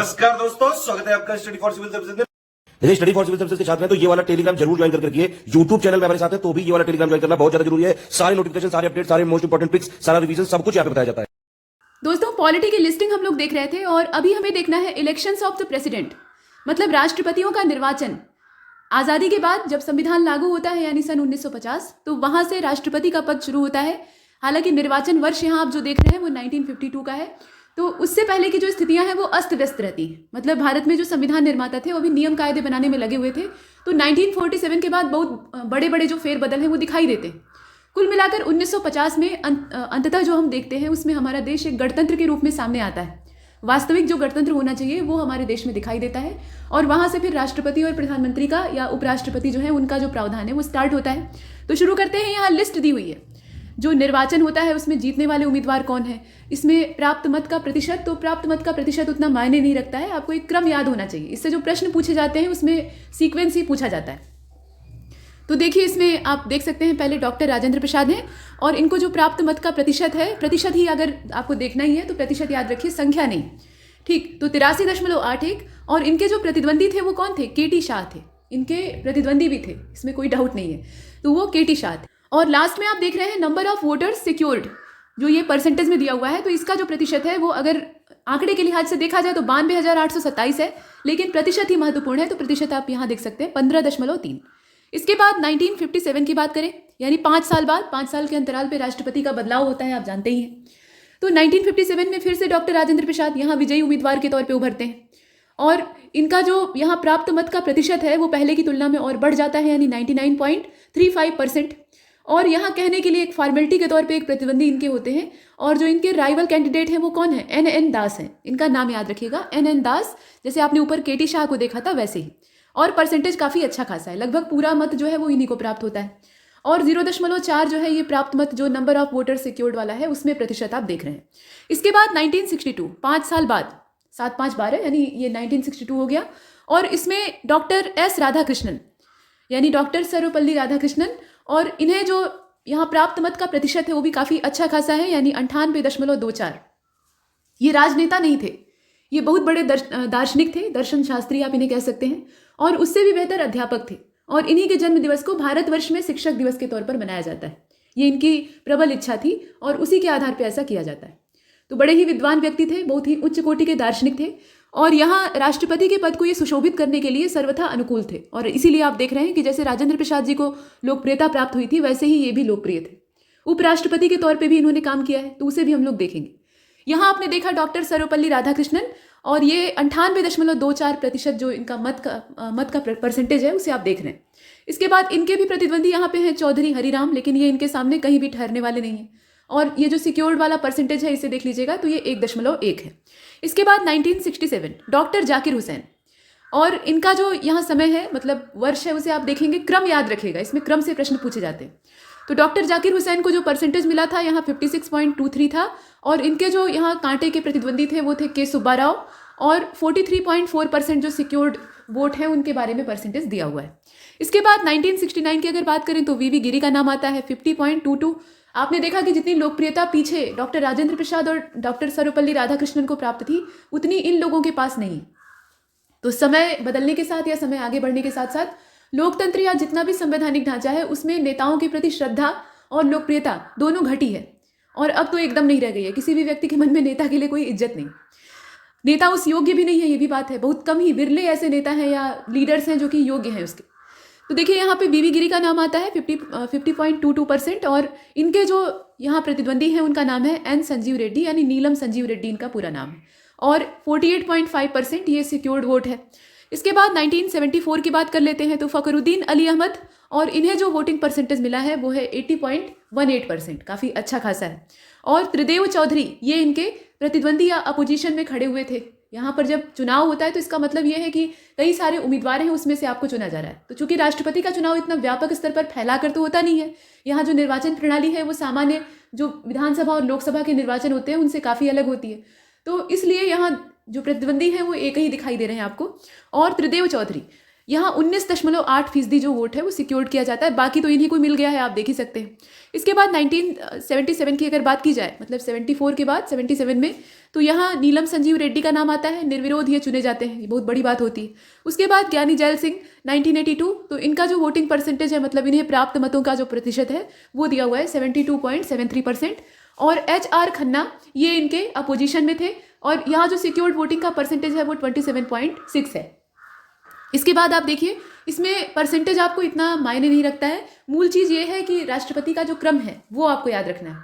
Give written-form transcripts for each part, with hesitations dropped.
नमस्कार दोस्तों, स्वागत है आपका स्टडी फॉर सिविल सर्विसेज में। जैसे स्टडी फॉर सिविल सर्विसेज के छात्र हैं तो ये वाला टेलीग्राम जरूर ज्वाइन करके रखिए। यूट्यूब चैनल में हमारे साथ है तो भी ये वाला टेलीग्राम ज्वाइन करना बहुत ज्यादा जरूरी है। सारे नोटिफिकेशन, सारे अपडेट, सारे मोस्ट इंपोर्टेंट पिक्स, सारा रिवीजन सब कुछ यहाँ पे बताया जाता है। दोस्तों, पॉलिटी की लिस्टिंग हम लोग देख रहे थे और अभी हमें देखना है इलेक्शंस ऑफ द प्रेसिडेंट, मतलब राष्ट्रपतियों का निर्वाचन। आज़ादी के बाद जब संविधान लागू होता है यानी सन 1950, तो वहाँ से राष्ट्रपति का पद शुरू होता है। हालांकि निर्वाचन वर्ष यहाँ आप जो देख रहे हैं वो 1952 का है, तो उससे पहले की जो स्थितियां हैं वो अस्त व्यस्त रहती हैं। मतलब भारत में जो संविधान निर्माता थे वो भी नियम कायदे बनाने में लगे हुए थे, तो 1947 के बाद बहुत बड़े बड़े जो फेरबदल हैं वो दिखाई देते हैं। कुल मिलाकर 1950 में अंततः जो हम देखते हैं उसमें हमारा देश एक गणतंत्र के रूप में सामने आता है। वास्तविक जो गणतंत्र होना चाहिए वो हमारे देश में दिखाई देता है, और वहाँ से फिर राष्ट्रपति और प्रधानमंत्री का या उपराष्ट्रपति जो है उनका जो प्रावधान है वो स्टार्ट होता है। तो शुरू करते हैं। यहाँ लिस्ट दी हुई है। जो निर्वाचन होता है उसमें जीतने वाले उम्मीदवार कौन है, इसमें प्राप्त मत का प्रतिशत, तो प्राप्त मत का प्रतिशत उतना मायने नहीं रखता है, आपको एक क्रम याद होना चाहिए। इससे जो प्रश्न पूछे जाते हैं उसमें सीक्वेंस ही पूछा जाता है। तो देखिए, इसमें आप देख सकते हैं पहले डॉक्टर राजेंद्र प्रसाद हैं, और इनको जो प्राप्त मत का प्रतिशत है, प्रतिशत ही अगर आपको देखना ही है तो प्रतिशत याद रखिए, संख्या नहीं, ठीक। तो 83.81, और इनके जो प्रतिद्वंदी थे वो कौन थे? केटी शाह थे। इनके प्रतिद्वंदी भी थे, इसमें कोई डाउट नहीं है, तो वो केटी शाह थे। और लास्ट में आप देख रहे हैं नंबर ऑफ वोटर्स सिक्योर्ड, जो ये परसेंटेज में दिया हुआ है, तो इसका जो प्रतिशत है वो अगर आंकड़े के लिहाज से देखा जाए तो 92,827 है, लेकिन प्रतिशत ही महत्वपूर्ण है, तो प्रतिशत आप यहाँ देख सकते हैं 15.3। इसके बाद 1957 की बात करें, यानी 5 साल बाद, 5 साल के अंतराल पे राष्ट्रपति का बदलाव होता है, आप जानते ही हैं। तो 1957 में फिर से डॉक्टर राजेंद्र प्रसाद यहाँ विजयी उम्मीदवार के तौर पर उभरते हैं, और इनका जो यहाँ प्राप्त मत का प्रतिशत है वो पहले की तुलना में और बढ़ जाता है, यानी 99.35%। और यहाँ कहने के लिए एक फॉर्मेलिटी के तौर पे एक प्रतिद्वंदी इनके होते हैं, और जो इनके राइवल कैंडिडेट हैं वो कौन है? NN दास हैं। इनका नाम याद रखिएगा, NN दास। जैसे आपने ऊपर केटी शाह को देखा था वैसे ही, और परसेंटेज काफ़ी अच्छा खासा है, लगभग पूरा मत जो है वो इन्हीं को प्राप्त होता है। और 0.4 जो है ये प्राप्त मत, जो नंबर ऑफ वोटर सिक्योर्ड वाला है, उसमें प्रतिशत आप देख रहे हैं। इसके बाद 1962, 5 साल बाद, 7 5 12, यानी ये 1962 हो गया, और इसमें डॉक्टर S राधाकृष्णन, यानी डॉक्टर सर्वपल्ली राधाकृष्णन, और इन्हें जो यहाँ प्राप्त मत का प्रतिशत है वो भी काफ़ी अच्छा खासा है, यानी 98.24। ये राजनेता नहीं थे, ये बहुत बड़े दार्शनिक थे, दर्शन शास्त्री आप इन्हें कह सकते हैं, और उससे भी बेहतर अध्यापक थे। और इन्हीं के जन्म दिवस को भारतवर्ष में शिक्षक दिवस के तौर पर मनाया जाता है। ये इनकी प्रबल इच्छा थी और उसी के आधार पर ऐसा किया जाता है। तो बड़े ही विद्वान व्यक्ति थे, बहुत ही उच्च कोटि के दार्शनिक थे, और यहाँ राष्ट्रपति के पद को ये सुशोभित करने के लिए सर्वथा अनुकूल थे। और इसीलिए आप देख रहे हैं कि जैसे राजेंद्र प्रसाद जी को लोकप्रियता प्राप्त हुई थी, वैसे ही ये भी लोकप्रिय थे। उपराष्ट्रपति के तौर पे भी इन्होंने काम किया है, तो उसे भी हम लोग देखेंगे। यहाँ आपने देखा डॉक्टर सर्वपल्ली राधाकृष्णन, और ये 98.24% जो इनका मत का परसेंटेज है उसे आप देख रहे हैं। इसके बाद इनके भी प्रतिद्वंदी यहाँ पे हैं चौधरी हरिराम, लेकिन ये इनके सामने कहीं भी ठहरने वाले नहीं हैं। और ये जो सिक्योर्ड वाला परसेंटेज है इसे देख लीजिएगा, तो ये 1.1 है। इसके बाद 1967 डॉक्टर जाकिर हुसैन, और इनका जो यहाँ समय है, मतलब वर्ष है, उसे आप देखेंगे, क्रम याद रखिएगा, इसमें क्रम से प्रश्न पूछे जाते हैं। तो डॉक्टर जाकिर हुसैन को जो परसेंटेज मिला था यहाँ 56.23 था, और इनके जो यहाँ कांटे के प्रतिद्वंदी थे वो थे के सुब्बा राव, और 43.4% जो सिक्योर्ड वोट है उनके बारे में परसेंटेज दिया हुआ है। इसके बाद 1969 की अगर बात करें तो वीवी गिरी का नाम आता है, 50.22। आपने देखा कि जितनी लोकप्रियता पीछे डॉक्टर राजेंद्र प्रसाद और डॉक्टर सर्वपल्ली राधाकृष्णन को प्राप्त थी, उतनी इन लोगों के पास नहीं। तो समय बदलने के साथ या समय आगे बढ़ने के साथ साथ लोकतंत्र या जितना भी संवैधानिक ढांचा है उसमें नेताओं के प्रति श्रद्धा और लोकप्रियता दोनों घटी है, और अब तो एकदम नहीं रह गई है। किसी भी व्यक्ति के मन में नेता के लिए कोई इज्जत नहीं, नेता उस योग्य भी नहीं है, ये भी बात है। बहुत कम ही, विरले ऐसे नेता हैं या लीडर्स हैं जो कि योग्य हैं उसके। तो देखिए यहाँ पे बीवी गिरी का नाम आता है, 50.22%, और इनके जो यहाँ प्रतिद्वंदी हैं उनका नाम है N संजीव रेड्डी, यानी नीलम संजीव रेड्डी इनका पूरा नाम है, और 48.5% ये सिक्योर्ड वोट है। इसके बाद 1974 की बात कर लेते हैं, तो फखरुद्दीन अली अहमद, और इन्हें जो वोटिंग परसेंटेज मिला है वो है 80.18%, काफ़ी अच्छा खासा है। और त्रिदेव चौधरी, ये इनके प्रतिद्वंदी या अपोजिशन में खड़े हुए थे। यहाँ पर जब चुनाव होता है तो इसका मतलब ये है कि कई सारे उम्मीदवार हैं, उसमें से आपको चुना जा रहा है। तो चूंकि राष्ट्रपति का चुनाव इतना व्यापक स्तर पर फैला कर तो होता नहीं है, यहाँ जो निर्वाचन प्रणाली है वो सामान्य जो विधानसभा और लोकसभा के निर्वाचन होते हैं उनसे काफ़ी अलग होती है। तो इसलिए यहाँ जो प्रतिद्वंदी हैं वो एक ही दिखाई दे रहे हैं आपको। और त्रिदेव चौधरी, यहाँ 19.8% जो वोट है वो सिक्योर्ड किया जाता है, बाकी तो इन्हीं को मिल गया है, आप देख ही सकते हैं। इसके बाद 1977 की अगर बात की जाए, मतलब 74 के बाद 77 में, तो यहाँ नीलम संजीव रेड्डी का नाम आता है, निर्विरोध ये चुने जाते हैं, ये बहुत बड़ी बात होती है। उसके बाद ज्ञानी जैल सिंह 1982, तो इनका जो वोटिंग परसेंटेज है, मतलब इन्हें प्राप्त मतों का जो प्रतिशत है वो दिया हुआ है 72.73%। और HR खन्ना ये इनके अपोजिशन में थे, और यहाँ जो सिक्योर्ड वोटिंग का परसेंटेज है वो 27.6 है। इसके बाद आप देखिए, इसमें परसेंटेज आपको इतना मायने नहीं रखता है, मूल चीज़ ये है कि राष्ट्रपति का जो क्रम है वो आपको याद रखना है।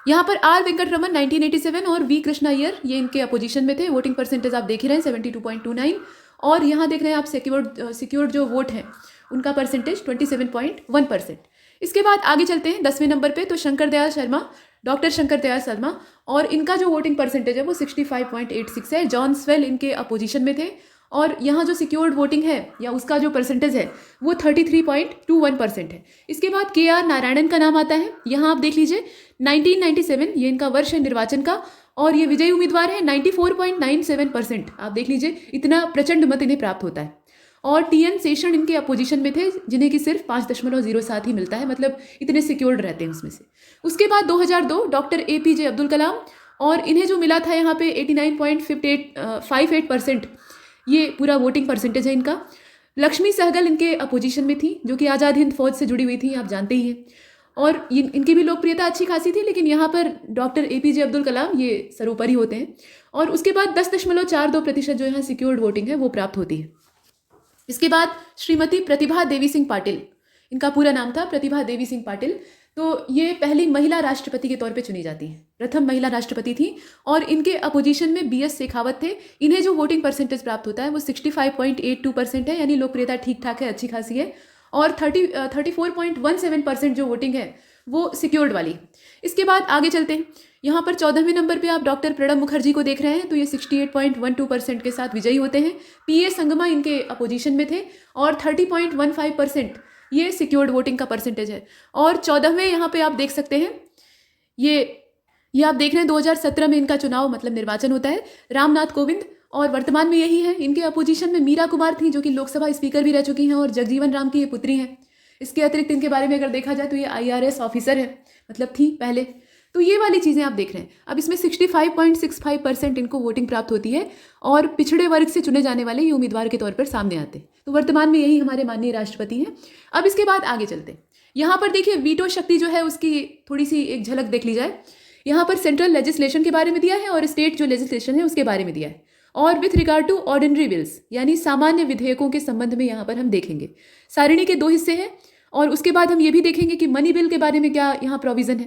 यहाँ पर R वेंकटरमन 1987 और V कृष्णा अय्यर ये इनके अपोजिशन में थे। वोटिंग परसेंटेज आप देख ही रहे हैं 72.29, और यहाँ देख रहे हैं आप सिक्योर्ड जो वोट है उनका परसेंटेज 27.1%। इसके बाद आगे चलते हैं 10वें नंबर पे, तो शंकर दयाल शर्मा, डॉक्टर शंकर दयाल शर्मा, और इनका जो वोटिंग परसेंटेज है वो 65.86 है। जॉन स्वेल इनके अपोजिशन में थे, और यहाँ जो सिक्योर्ड वोटिंग है या उसका जो परसेंटेज है वो 33.21% है। इसके बाद KR नारायणन का नाम आता है, यहाँ आप देख लीजिए 1997 ये इनका वर्ष है निर्वाचन का, और ये विजयी उम्मीदवार है 94.97%। आप देख लीजिए इतना प्रचंड मत इन्हें प्राप्त होता है। और TN शेषन इनके अपोजिशन में थे, जिन्हें कि सिर्फ 5.07 ही मिलता है, मतलब इतने सिक्योर्ड रहते हैं उसमें से। उसके बाद 2002 डॉक्टर APJ अब्दुल कलाम, और इन्हें जो मिला था यहाँ पे 89.58% ये पूरा वोटिंग परसेंटेज है इनका। लक्ष्मी सहगल इनके अपोजिशन में थी, जो कि आज़ाद हिंद फौज से जुड़ी हुई थी, आप जानते ही हैं, और इनकी भी लोकप्रियता अच्छी खासी थी, लेकिन यहाँ पर डॉक्टर APJ अब्दुल कलाम ये सर्वोपरि होते हैं। और उसके बाद 10.42% जो यहाँ सिक्योर्ड वोटिंग है वो प्राप्त होती है। इसके बाद श्रीमती प्रतिभा देवी सिंह पाटिल, इनका पूरा नाम था प्रतिभा देवी सिंह पाटिल, तो ये पहली महिला राष्ट्रपति के तौर पे चुनी जाती हैं, प्रथम महिला राष्ट्रपति थी, और इनके अपोजिशन में BS शेखावत थे। इन्हें जो वोटिंग परसेंटेज प्राप्त होता है वो 65.82% है, यानी लोकप्रियता ठीक ठाक है, अच्छी खासी है। और 34.17% जो वोटिंग है वो सिक्योर्ड वाली। इसके बाद आगे चलते हैं, यहाँ पर 14वें नंबर पे आप डॉक्टर प्रणब मुखर्जी को देख रहे हैं, तो ये 68.12% के साथ विजयी होते हैं। PA संगमा इनके अपोजिशन में थे, और 30.15% ये सिक्योर्ड वोटिंग का परसेंटेज है। और 14वें यहाँ पे आप देख सकते हैं, ये आप देख रहे हैं 2017 में इनका चुनाव मतलब निर्वाचन होता है, रामनाथ कोविंद, और वर्तमान में यही है। इनके अपोजिशन में मीरा कुमार थी, जो कि लोकसभा स्पीकर भी रह चुकी हैं, और जगजीवन राम की ये पुत्री हैं। इसके अतिरिक्त इनके बारे में अगर देखा जाए तो ये IRS ऑफिसर है, मतलब थी पहले। तो ये वाली चीज़ें आप देख रहे हैं। अब इसमें 65.65% इनको वोटिंग प्राप्त होती है, और पिछड़े वर्ग से चुने जाने वाले ये उम्मीदवार के तौर पर सामने आते हैं। तो वर्तमान में यही हमारे माननीय राष्ट्रपति हैं। अब इसके बाद आगे चलते हैं, यहाँ पर देखिए वीटो शक्ति जो है उसकी थोड़ी सी एक झलक देख ली जाए। यहाँ पर सेंट्रल लेजिस्लेशन के बारे में दिया है, और स्टेट जो लेजिस्लेशन है उसके बारे में दिया है। और with regard to ordinary bills, यानी सामान्य विधेयकों के संबंध में यहाँ पर हम देखेंगे। सारिणी के 2 हिस्से हैं, और उसके बाद हम ये भी देखेंगे कि मनी बिल के बारे में क्या यहाँ प्रोविज़न है।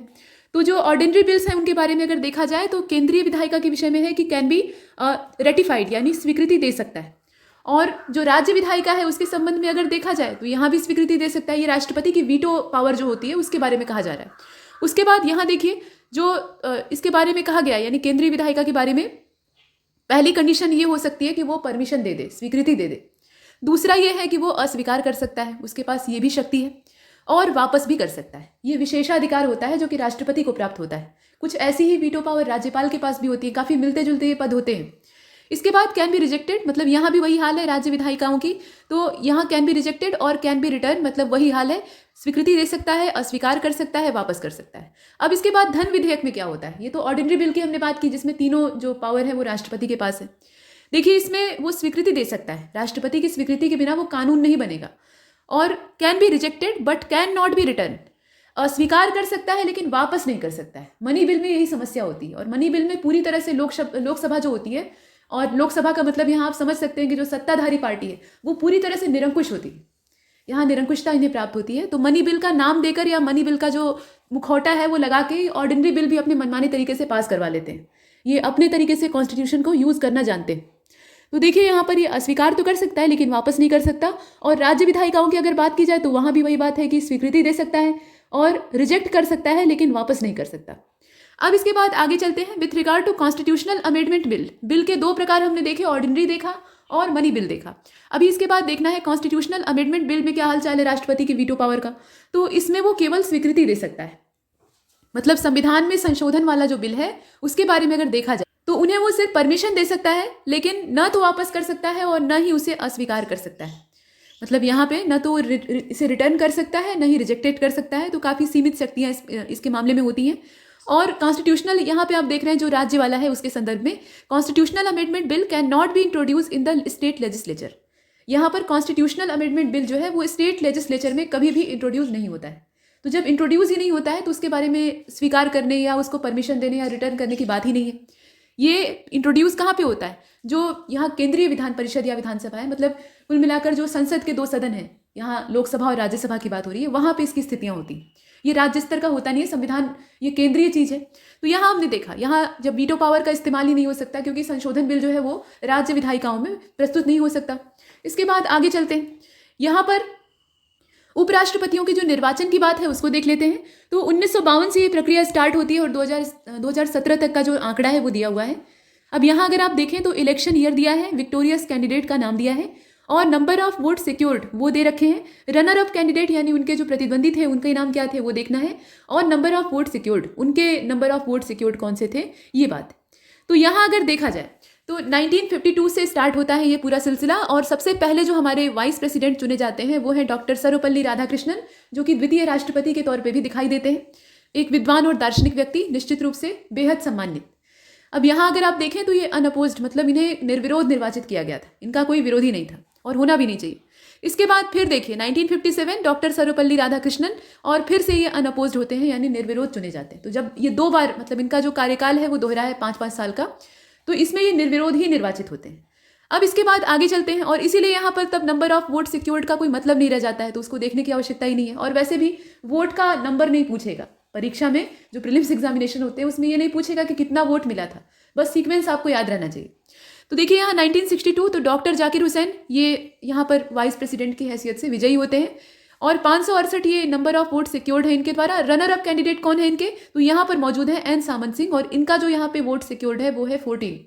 तो जो ऑर्डिनरी बिल्स हैं उनके बारे में अगर देखा जाए तो केंद्रीय विधायिका के विषय में है कि कैन बी रेटिफाइड, यानी स्वीकृति दे सकता है। और जो राज्य विधायिका है उसके संबंध में अगर देखा जाए तो यहाँ भी स्वीकृति दे सकता है। ये राष्ट्रपति की वीटो पावर जो होती है उसके बारे में कहा जा रहा है। उसके बाद यहाँ देखिए जो इसके बारे में कहा गया, यानी केंद्रीय विधायिका के बारे में, पहली कंडीशन ये हो सकती है कि वो परमिशन दे दे, स्वीकृति दे दे। दूसरा ये है कि वो अस्वीकार कर सकता है, उसके पास ये भी शक्ति है, और वापस भी कर सकता है। ये विशेषाधिकार होता है जो कि राष्ट्रपति को प्राप्त होता है। कुछ ऐसी ही वीटो पावर राज्यपाल के पास भी होती है, काफ़ी मिलते जुलते ये पद होते हैं। इसके बाद कैन बी रिजेक्टेड, मतलब यहाँ भी वही हाल है राज्य विधायिकाओं की, तो यहाँ कैन बी रिजेक्टेड और कैन बी रिटर्न, मतलब वही हाल है, स्वीकृति दे सकता है, अस्वीकार कर सकता है, वापस कर सकता है। अब इसके बाद धन विधेयक में क्या होता है, ये तो ऑर्डिनरी बिल की हमने बात की जिसमें तीनों जो पावर है वो राष्ट्रपति के पास है। देखिए इसमें वो स्वीकृति दे सकता है, राष्ट्रपति की स्वीकृति के बिना वो कानून नहीं बनेगा। और can be rejected but can not be return, अस्वीकार कर सकता है लेकिन वापस नहीं कर सकता है। मनी बिल में यही समस्या होती है, और मनी बिल में पूरी तरह से लोकसभा जो होती है, और लोकसभा का मतलब यहाँ आप समझ सकते हैं कि जो सत्ताधारी पार्टी है वो पूरी तरह से निरंकुश होती है, यहाँ निरंकुशता इन्हें प्राप्त होती है। तो मनी बिल का नाम देकर या मनी बिल का जो मुखौटा है वो लगा के ऑर्डिनरी बिल भी अपने मनमाने तरीके से पास करवा लेते हैं। ये अपने तरीके से कॉन्स्टिट्यूशन को यूज़ करना जानते हैं। तो देखिए यहाँ पर ये अस्वीकार तो कर सकता है लेकिन वापस नहीं कर सकता। और राज्य विधायिकाओं की अगर बात की जाए तो वहाँ भी वही बात है कि स्वीकृति दे सकता है और रिजेक्ट कर सकता है लेकिन वापस नहीं कर सकता। अब इसके बाद आगे चलते हैं with regard to constitutional amendment bill. Bill के दो प्रकार हमने देखे, ऑर्डिनरी देखा और मनी बिल देखा। अभी इसके बाद देखना है कॉन्स्टिट्यूशनल अमेंडमेंट बिल में क्या हालचाल है राष्ट्रपति की वीटो पावर का। तो इसमें वो केवल स्वीकृति दे सकता है, मतलब संविधान में संशोधन वाला जो बिल है उसके बारे में अगर देखा जाए तो उन्हें वो सिर्फ परमिशन दे सकता है लेकिन न तो वापस कर सकता है और न ही उसे अस्वीकार कर सकता है। मतलब यहाँ पे ना तो इसे रिटर्न कर सकता है, ना ही रिजेक्टेड कर सकता है, तो काफ़ी सीमित शक्तियाँ इसके मामले में होती हैं। और कॉन्स्टिट्यूशनल, यहाँ पे आप देख रहे हैं जो राज्य वाला है उसके संदर्भ में, constitutional amendment bill can not be introduce in the state legislature. यहाँ पर कॉन्स्टिट्यूशनल अमेंडमेंट बिल जो है वो स्टेट लेजिस्लेचर में कभी भी इंट्रोड्यूस नहीं होता है। तो जब इंट्रोड्यूस ही नहीं होता है तो उसके बारे में स्वीकार करने या उसको परमिशन देने या रिटर्न करने की बात ही नहीं है। ये इंट्रोड्यूस कहाँ पे होता है? जो यहाँ केंद्रीय विधान परिषद या विधानसभा है, मतलब कुल मिलाकर जो संसद के 2 सदन हैं, यहाँ लोकसभा और राज्यसभा की बात हो रही है, वहाँ पे इसकी स्थितियाँ होती हैं। ये राज्य स्तर का होता नहीं है, संविधान ये केंद्रीय चीज़ है। तो यहाँ हमने देखा, यहाँ जब वीटो पावर का इस्तेमाल ही नहीं हो सकता क्योंकि संशोधन बिल जो है वो राज्य विधायिकाओं में प्रस्तुत नहीं हो सकता। इसके बाद आगे चलते हैं, यहाँ पर उपराष्ट्रपतियों के जो निर्वाचन की बात है उसको देख लेते हैं। तो 1952 से ये प्रक्रिया स्टार्ट होती है और 2017 तक का जो आंकड़ा है वो दिया हुआ है। अब यहाँ अगर आप देखें तो इलेक्शन ईयर दिया है, विक्टोरियस कैंडिडेट का नाम दिया है और नंबर ऑफ वोट सिक्योर्ड वो दे रखे हैं। रनर अप कैंडिडेट यानी उनके जो प्रतिद्वंदी थे उनके नाम क्या थे वो देखना है, और नंबर ऑफ वोट सिक्योर्ड, उनके नंबर ऑफ वोट सिक्योर्ड कौन से थे, ये बात। तो यहाँ अगर देखा जाए तो 1952 से स्टार्ट होता है ये पूरा सिलसिला, और सबसे पहले जो हमारे वाइस प्रेसिडेंट चुने जाते हैं वो हैं डॉक्टर सर्वपल्ली राधाकृष्णन, जो कि द्वितीय राष्ट्रपति के तौर पे भी दिखाई देते हैं। एक विद्वान और दार्शनिक व्यक्ति, निश्चित रूप से बेहद सम्मानित। अब यहाँ अगर आप देखें तो ये अनअपोज्ड, मतलब इन्हें निर्विरोध निर्वाचित किया गया था, इनका कोई विरोधी नहीं था और होना भी नहीं चाहिए। इसके बाद फिर देखिए 1957 डॉक्टर सर्वपल्ली राधाकृष्णन, और फिर से ये अनअपोज्ड होते हैं यानी निर्विरोध चुने जाते हैं। तो जब ये 2 बार, मतलब इनका जो कार्यकाल है वो दोहरा है 5-5 साल का, तो इसमें ये निर्विरोध ही निर्वाचित होते हैं। अब इसके बाद आगे चलते हैं, और इसीलिए यहाँ पर तब नंबर ऑफ वोट सिक्योर्ड का कोई मतलब नहीं रह जाता है, तो उसको देखने की आवश्यकता ही नहीं है। और वैसे भी वोट का नंबर नहीं पूछेगा परीक्षा में, जो प्रीलिम्स एग्जामिनेशन होते हैं उसमें ये नहीं पूछेगा कि कितना वोट मिला था, बस सीक्वेंस आपको याद रहना चाहिए। तो देखिए यहाँ 1962 तो डॉक्टर जाकिर हुसैन ये यहाँ पर वाइस प्रेसिडेंट की हैसियत से विजयी होते हैं, और 568 ये नंबर ऑफ वोट सिक्योर्ड है इनके द्वारा। रनर अप कैंडिडेट कौन है इनके, तो यहाँ पर मौजूद है एन सामंत सिंह, और इनका जो यहाँ पे वोट सिक्योर्ड है वो है 14।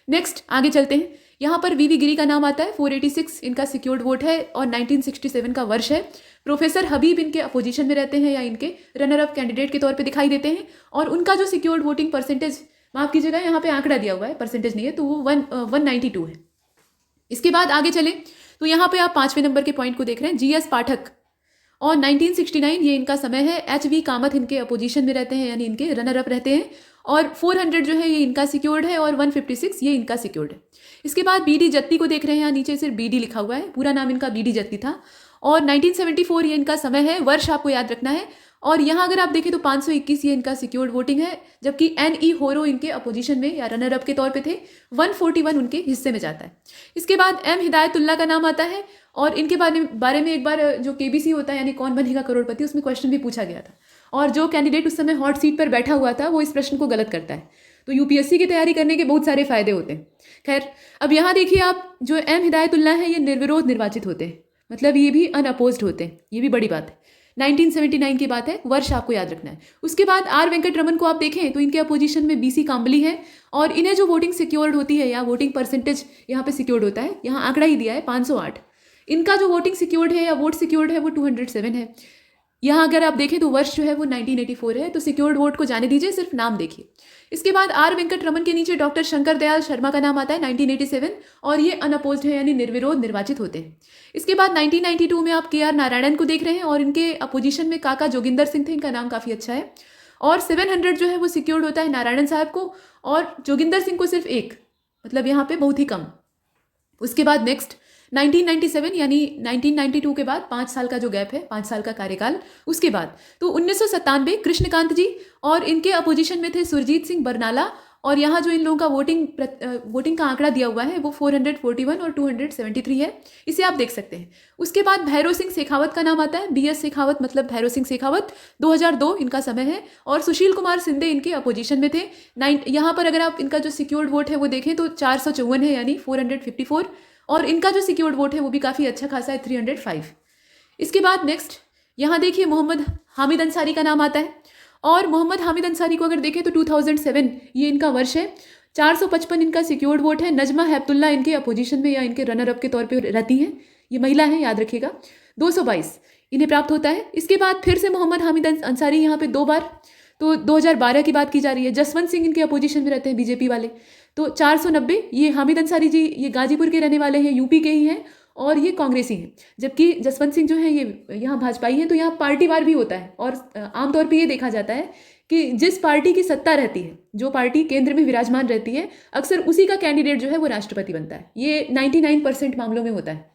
नेक्स्ट आगे चलते हैं, यहाँ पर वीवी गिरी का नाम आता है, 486 इनका सिक्योर्ड वोट है, और 1967 का वर्ष है। प्रोफेसर हबीब इनके अपोजिशन में रहते हैं या इनके रनर अप कैंडिडेट के तौर पे दिखाई देते हैं, और उनका जो सिक्योर्ड वोटिंग परसेंटेज, माफ कीजिएगा यहाँ पे आंकड़ा दिया हुआ है, परसेंटेज नहीं है, तो वो 192 है। इसके बाद आगे चले तो यहाँ पे आप 5वें नंबर के पॉइंट को देख रहे हैं, GS पाठक, और 1969 ये इनका समय है। HV कामत इनके अपोजिशन में रहते हैं यानी इनके रनर अप रहते हैं, और 400 जो है ये इनका सिक्योर्ड है, और 156 ये इनका सिक्योर्ड है। इसके बाद BD जत्ती को देख रहे हैं, यहाँ नीचे सिर्फ BD लिखा हुआ है, पूरा नाम इनका BD जत्ती था, और 1974 ये इनका समय है, वर्ष आपको याद रखना है। और यहाँ अगर आप देखें तो 521 ये इनका सिक्योर्ड वोटिंग है, जबकि NE होरो इनके अपोजिशन में या रनर अप के तौर पे थे, 141 उनके हिस्से में जाता है। इसके बाद M हिदायतुल्ला का नाम आता है, और इनके बारे में एक बार जो KBC होता है यानी कौन बनेगा करोड़पति, उसमें क्वेश्चन भी पूछा गया था, और जो कैंडिडेट उस समय हॉट सीट पर बैठा हुआ था वो इस प्रश्न को गलत करता है। तो UPSC की तैयारी करने के बहुत सारे फायदे होते हैं। खैर, अब यहाँ देखिए आप, जो M हिदायतुल्ला है ये निर्विरोध निर्वाचित होते हैं, मतलब ये भी अनअपोज्ड होते हैं, ये भी बड़ी बात है। 1979 की बात है, वर्ष आपको याद रखना है। उसके बाद R वेंकट रमन को आप देखें तो इनके अपोजिशन में BC काम्बली है, और इन्हें जो वोटिंग सिक्योर्ड होती है या वोटिंग परसेंटेज यहाँ पे सिक्योर्ड होता है, यहाँ आंकड़ा ही दिया है 508। इनका जो वोटिंग सिक्योर्ड है या वोट सिक्योर्ड है वो 207 है। यहाँ अगर आप देखें तो वर्ष जो है वो 1984 है, तो सिक्योर्ड वोट को जाने दीजिए, सिर्फ नाम देखिए। इसके बाद R वेंकट रमन के नीचे डॉक्टर शंकर दयाल शर्मा का नाम आता है 1987, और ये अनअपोज्ड है यानी निर्विरोध निर्वाचित होते हैं। इसके बाद 1992 में आप KR नारायणन को देख रहे हैं, और इनके अपोजिशन में काका जोगिंदर सिंह थे, इनका नाम काफ़ी अच्छा है, और 700 जो है वो सिक्योर्ड होता है नारायणन साहब को, और जोगिंदर सिंह को सिर्फ 1, मतलब यहाँ पे बहुत ही कम। उसके बाद नेक्स्ट 1997 यानी 1992 के बाद 5 साल का जो गैप है, 5 साल का कार्यकाल, उसके बाद तो 1997 कृष्णकांत जी, और इनके अपोजिशन में थे सुरजीत सिंह बरनाला, और यहाँ जो इन लोगों का वोटिंग का आंकड़ा दिया हुआ है वो 441 और 273 है, इसे आप देख सकते हैं। उसके बाद भैरव सिंह शेखावत का नाम आता है, BS शेखावत मतलब भैरव सिंह शेखावत, 2002 इनका समय है, और सुशील कुमार सिंधे इनके अपोजिशन में थे। यहाँ पर अगर आप इनका जो सिक्योर्ड वोट है वो देखें तो 454 है यानी 454, और इनका जो सिक्योर्ड वोट है वो भी काफ़ी अच्छा खासा है, 305। इसके बाद नेक्स्ट यहाँ देखिए मोहम्मद हामिद अंसारी का नाम आता है, और मोहम्मद हामिद अंसारी को अगर देखें तो 2007 ये इनका वर्ष है, 455 इनका सिक्योर्ड वोट है। नजमा हैबतुल्ला इनके अपोजिशन में या इनके रनर अप के तौर पे रहती हैं, ये महिला है याद रखिएगा, 222 इन्हें प्राप्त होता है। इसके बाद फिर से मोहम्मद हामिद अंसारी यहाँ पे 2 बार, तो 2012 की बात की जा रही है। जसवंत सिंह इनके अपोजिशन में रहते हैं BJP वाले, तो 490 ये हामिद अंसारी जी, ये गाजीपुर के रहने वाले हैं, UP के ही हैं, और ये कांग्रेसी हैं, जबकि जसवंत सिंह जो है ये यहाँ भाजपाई हैं। तो यहाँ पार्टीवार भी होता है और आमतौर पे ये देखा जाता है कि जिस पार्टी की सत्ता रहती है, जो पार्टी केंद्र में विराजमान रहती है, अक्सर उसी का कैंडिडेट जो है वो राष्ट्रपति बनता है। ये 99% मामलों में होता है।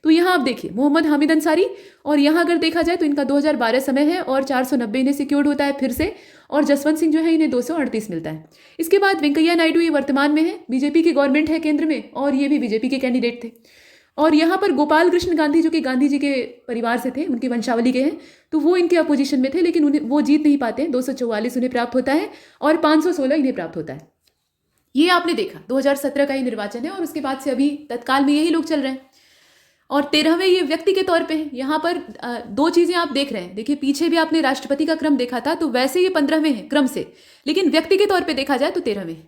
तो यहाँ आप देखिए मोहम्मद हामिद अंसारी, और यहाँ अगर देखा जाए तो इनका 2012 समय है और 490 इन्हें सिक्योर्ड होता है फिर से, और जसवंत सिंह जो है इन्हें 238 मिलता है। इसके बाद वेंकैया नायडू ये वर्तमान में है, बीजेपी की गवर्नमेंट है केंद्र में और ये भी बीजेपी के कैंडिडेट थे। और यहाँ पर गोपाल कृष्ण गांधी जो कि गांधी जी के परिवार से थे, उनकी वंशावली के हैं, तो वो इनके अपोजिशन में थे, लेकिन उन्हें वो जीत नहीं पाते। 244 उन्हें प्राप्त होता है और 516 इन्हें प्राप्त होता है। ये आपने देखा 2017 का ये निर्वाचन है और उसके बाद से अभी तत्काल में यही लोग चल रहे हैं। और 13वें ये व्यक्ति के तौर पे है। यहाँ पर दो चीज़ें आप देख रहे हैं। देखिए पीछे भी आपने राष्ट्रपति का क्रम देखा था, तो वैसे ये 15वें है क्रम से, लेकिन व्यक्ति के तौर पे देखा जाए तो 13वें है।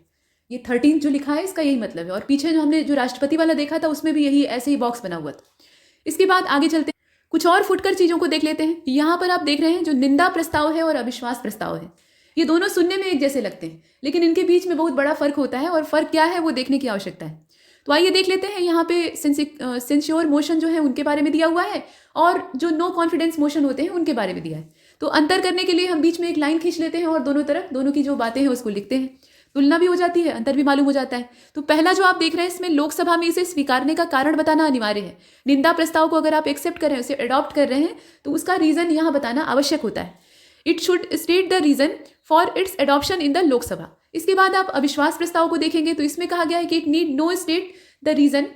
ये 13 जो लिखा है इसका यही मतलब है। और पीछे जो हमने जो राष्ट्रपति वाला देखा था उसमें भी यही ऐसे ही बॉक्स बना हुआ था। इसके बाद आगे चलते हैं, कुछ और फुटकर चीज़ों को देख लेते हैं। यहाँ पर आप देख रहे हैं जो निंदा प्रस्ताव है और अविश्वास प्रस्ताव है, ये दोनों सुनने में एक जैसे लगते हैं, लेकिन इनके बीच में बहुत बड़ा फर्क होता है, और फर्क क्या है वो देखने की आवश्यकता है। तो आइए देख लेते हैं। यहाँ पे सेंश्योर मोशन जो है उनके बारे में दिया हुआ है, और जो नो कॉन्फिडेंस मोशन होते हैं उनके बारे में दिया है। तो अंतर करने के लिए हम बीच में एक लाइन खींच लेते हैं और दोनों तरफ दोनों की जो बातें हैं उसको लिखते हैं। तुलना भी हो जाती है, अंतर भी मालूम हो जाता है। तो पहला जो आप देख रहे हैं इसमें लोकसभा में इसे स्वीकारने का कारण बताना अनिवार्य है। निंदा प्रस्ताव को अगर आप एक्सेप्ट कर रहे हैं, उसे अडॉप्ट कर रहे हैं, तो उसका रीजन यहाँ बताना आवश्यक होता है। It should state the reason for its adoption in the Lok Sabha. इसके बाद आप अविश्वास प्रस्ताव को देखेंगे तो इसमें कहा गया है कि it need no state the reason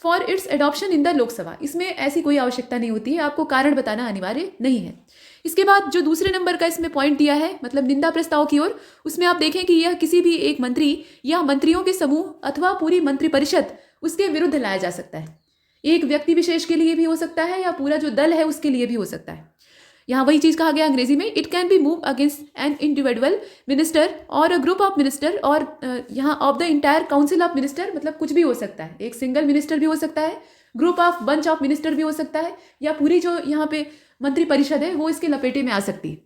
for its adoption in the Lok Sabha. इसमें ऐसी कोई आवश्यकता नहीं होती है, आपको कारण बताना अनिवार्य नहीं है। इसके बाद जो दूसरे नंबर का इसमें पॉइंट दिया है, मतलब निंदा प्रस्ताव की ओर, उसमें आप देखें कि यह किसी भी एक मंत्री या मंत्रियों के समूह अथवा पूरी मंत्रिपरिषद उसके विरुद्ध लाया जा सकता है। एक व्यक्ति विशेष के लिए भी हो सकता है या पूरा जो दल है उसके लिए भी हो सकता है। यहाँ वही चीज़ कहा गया अंग्रेजी में, it can B move against an individual minister और अ ग्रुप ऑफ मिनिस्टर, और यहाँ of the entire council of minister, मतलब कुछ भी हो सकता है। एक सिंगल मिनिस्टर भी हो सकता है, group of bunch of minister भी हो सकता है, या पूरी जो यहाँ पे मंत्री परिषद है वो इसके लपेटे में आ सकती है।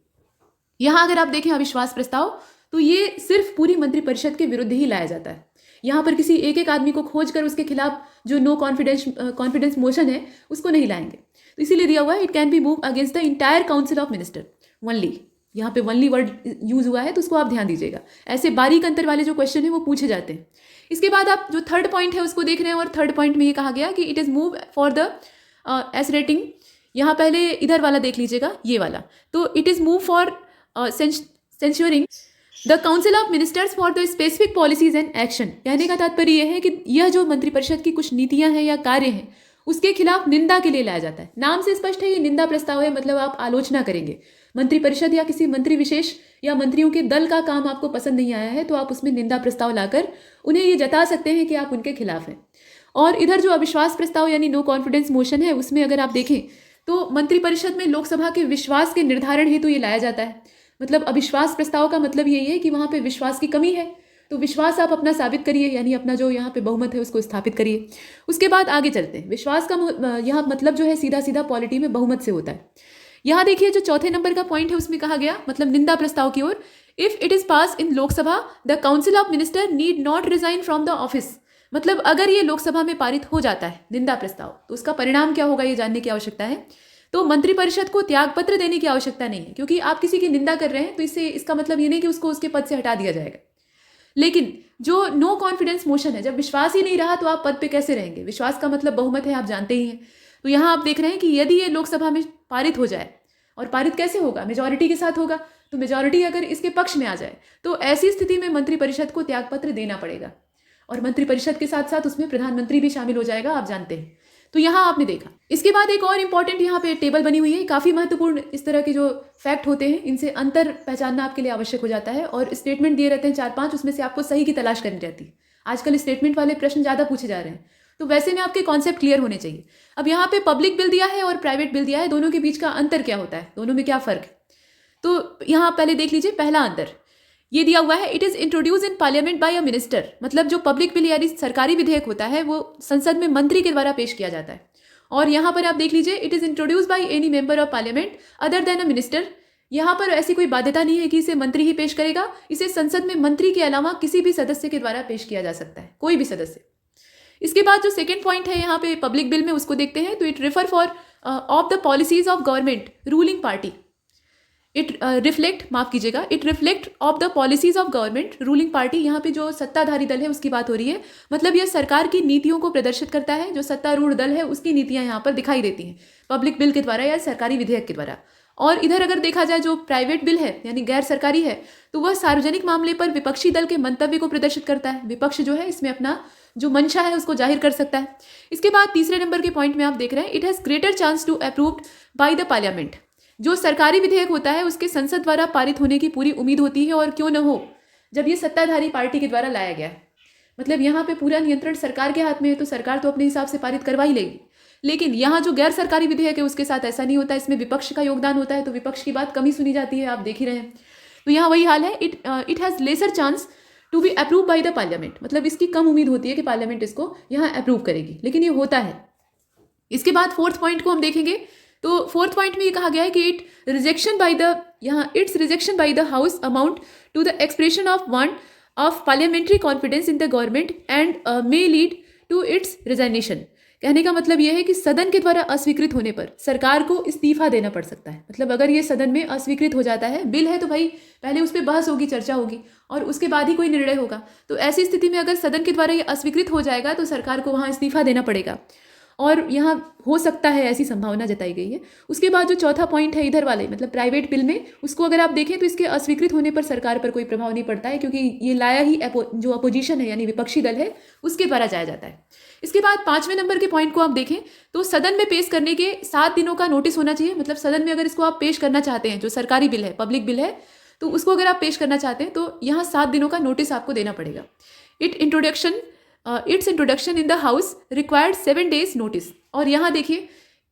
यहाँ अगर आप देखें अविश्वास प्रस्ताव, तो ये सिर्फ पूरी मंत्रिपरिषद के विरुद्ध ही लाया जाता है। यहाँ पर किसी एक एक आदमी को खोज कर उसके खिलाफ जो नो कॉन्फिडेंस मोशन है उसको नहीं लाएंगे। तो इसीलिए दिया हुआ है it can B move against the entire council of minister only. यहाँ पे वनली वर्ड यूज हुआ है, तो उसको आप ध्यान दीजिएगा। ऐसे बारीक अंतर वाले जो क्वेश्चन है वो पूछे जाते हैं। इसके बाद आप जो थर्ड पॉइंट है उसको देख रहे हैं, और थर्ड पॉइंट में ये कहा गया कि it is move for the S rating. यहाँ पहले इधर वाला देख लीजिएगा, ये वाला। तो it is move for censuring the council of ministers for the specific policies and action. कहने का तात्पर्य यह है कि यह जो मंत्रिपरिषद की कुछ नीतियां हैं या कार्य हैं उसके खिलाफ निंदा के लिए लाया जाता है। नाम से स्पष्ट है ये निंदा प्रस्ताव है, मतलब आप आलोचना करेंगे। मंत्रिपरिषद या किसी मंत्री विशेष या मंत्रियों के दल का काम आपको पसंद नहीं आया है, तो आप उसमें निंदा प्रस्ताव लाकर उन्हें ये जता सकते हैं कि आप उनके खिलाफ हैं। और इधर जो अविश्वास प्रस्ताव यानी नो कॉन्फिडेंस मोशन है, उसमें अगर आप देखें तो मंत्रिपरिषद में लोकसभा के विश्वास के निर्धारण हेतु ये लाया जाता है। मतलब अविश्वास प्रस्ताव का मतलब यही है कि वहाँ पे विश्वास की कमी है, तो विश्वास आप अपना साबित करिए, यानी अपना जो यहाँ पे बहुमत है उसको स्थापित करिए। उसके बाद आगे चलते हैं। विश्वास का यहाँ मतलब जो है सीधा सीधा पॉलिटी में बहुमत से होता है। यहाँ देखिए जो चौथे नंबर का पॉइंट है उसमें कहा गया, मतलब निंदा प्रस्ताव की ओर, if it is pass in Lok Sabha the council of minister need not resign from the office. मतलब अगर ये लोकसभा में पारित हो जाता है निंदा प्रस्ताव, तो उसका परिणाम क्या होगा ये जानने की आवश्यकता है। तो मंत्रिपरिषद को त्यागपत्र देने की आवश्यकता नहीं है, क्योंकि आप किसी की निंदा कर रहे हैं तो इससे इसका मतलब ये नहीं कि उसको उसके पद से हटा दिया जाएगा। लेकिन जो नो कॉन्फिडेंस मोशन है, जब विश्वास ही नहीं रहा तो आप पद पे कैसे रहेंगे? विश्वास का मतलब बहुमत है, आप जानते ही हैं। तो यहाँ आप देख रहे हैं कि यदि ये लोकसभा में पारित हो जाए, और पारित कैसे होगा? मेजॉरिटी के साथ होगा। तो मेजॉरिटी अगर इसके पक्ष में आ जाए तो ऐसी स्थिति में मंत्रिपरिषद को त्यागपत्र देना पड़ेगा, और मंत्रिपरिषद के साथ साथ उसमें प्रधानमंत्री भी शामिल हो जाएगा, आप जानते हैं। तो यहाँ आपने देखा। इसके बाद एक और इंपॉर्टेंट यहाँ पे टेबल बनी हुई है, काफ़ी महत्वपूर्ण। इस तरह के जो फैक्ट होते हैं इनसे अंतर पहचानना आपके लिए आवश्यक हो जाता है, और स्टेटमेंट दिए रहते हैं 4-5, उसमें से आपको सही की तलाश करनी रहती है। आजकल स्टेटमेंट वाले प्रश्न ज़्यादा पूछे जा रहे हैं, तो वैसे में आपके कॉन्सेप्ट क्लियर होने चाहिए। अब यहाँ पे पब्लिक बिल दिया है और प्राइवेट बिल दिया है, दोनों के बीच का अंतर क्या होता है, दोनों में क्या फ़र्क है? तो यहाँ पहले देख लीजिए पहला अंतर ये दिया हुआ है, it is introduce in parliament by a minister. मतलब जो पब्लिक बिल यानी सरकारी विधेयक होता है वो संसद में मंत्री के द्वारा पेश किया जाता है। और यहाँ पर आप देख लीजिए, it is introduce by any member of parliament other than a minister. यहाँ पर ऐसी कोई बाध्यता नहीं है कि इसे मंत्री ही पेश करेगा, इसे संसद में मंत्री के अलावा किसी भी सदस्य के द्वारा पेश किया जा सकता है, कोई भी सदस्य। इसके बाद जो सेकेंड पॉइंट है यहाँ पे पब्लिक बिल में, उसको देखते हैं। तो it refer for of the policies of government ruling party, it reflect of the policies of government ruling party. यहाँ पे जो सत्ताधारी दल है उसकी बात हो रही है, मतलब यह सरकार की नीतियों को प्रदर्शित करता है। जो सत्तारूढ़ दल है उसकी नीतियां यहाँ पर दिखाई देती हैं पब्लिक बिल के द्वारा या सरकारी विधेयक के द्वारा। और इधर अगर देखा जाए जो प्राइवेट बिल है यानी गैर सरकारी है, तो वह सार्वजनिक मामले पर विपक्षी दल के मंतव्य को प्रदर्शित करता है। विपक्ष जो है इसमें अपना जो मंशा है उसको जाहिर कर सकता है। इसके बाद तीसरे नंबर के पॉइंट में आप देख रहे हैं, it has greater chance to approved by the parliament. जो सरकारी विधेयक होता है उसके संसद द्वारा पारित होने की पूरी उम्मीद होती है, और क्यों न हो जब ये सत्ताधारी पार्टी के द्वारा लाया गया है। मतलब यहाँ पे पूरा नियंत्रण सरकार के हाथ में है, तो सरकार तो अपने हिसाब से पारित करवा ही लेगी। लेकिन यहाँ जो गैर सरकारी विधेयक है उसके साथ ऐसा नहीं होता, इसमें विपक्ष का योगदान होता है, तो विपक्ष की बात कम ही सुनी जाती है, आप देख ही रहे हैं। तो यहाँ वही हाल है, it has lesser chance to be approve by the parliament. मतलब इसकी कम उम्मीद होती है कि पार्लियामेंट इसको यहाँ अप्रूव करेगी, लेकिन ये होता है। इसके बाद फोर्थ पॉइंट को हम देखेंगे, तो फोर्थ पॉइंट में ये कहा गया है कि its rejection by the house amount to the expression of want of parliamentary confidence in the government and may lead to its resignation. कहने का मतलब यह है कि सदन के द्वारा अस्वीकृत होने पर सरकार को इस्तीफा देना पड़ सकता है। मतलब अगर ये सदन में अस्वीकृत हो जाता है, बिल है तो भाई पहले उस पर बहस होगी, चर्चा होगी, और उसके बाद ही कोई निर्णय होगा। तो ऐसी स्थिति में अगर सदन के द्वारा ये अस्वीकृत हो जाएगा तो सरकार को वहाँ इस्तीफा देना पड़ेगा, और यहाँ हो सकता है ऐसी संभावना जताई गई है। उसके बाद जो चौथा पॉइंट है इधर वाले, मतलब प्राइवेट बिल में, उसको अगर आप देखें तो इसके अस्वीकृत होने पर सरकार पर कोई प्रभाव नहीं पड़ता है, क्योंकि ये लाया ही जो अपोजिशन है यानी विपक्षी दल है उसके द्वारा जाया जाता है। इसके बाद 5वें नंबर के पॉइंट को आप देखें तो सदन में पेश करने के 7 दिनों का नोटिस होना चाहिए। मतलब सदन में अगर इसको आप पेश करना चाहते हैं, जो सरकारी बिल है, पब्लिक बिल है, तो उसको अगर आप पेश करना चाहते हैं तो यहाँ 7 दिनों का नोटिस आपको देना पड़ेगा। It's introduction in the house required 7 days notice, और यहाँ देखिए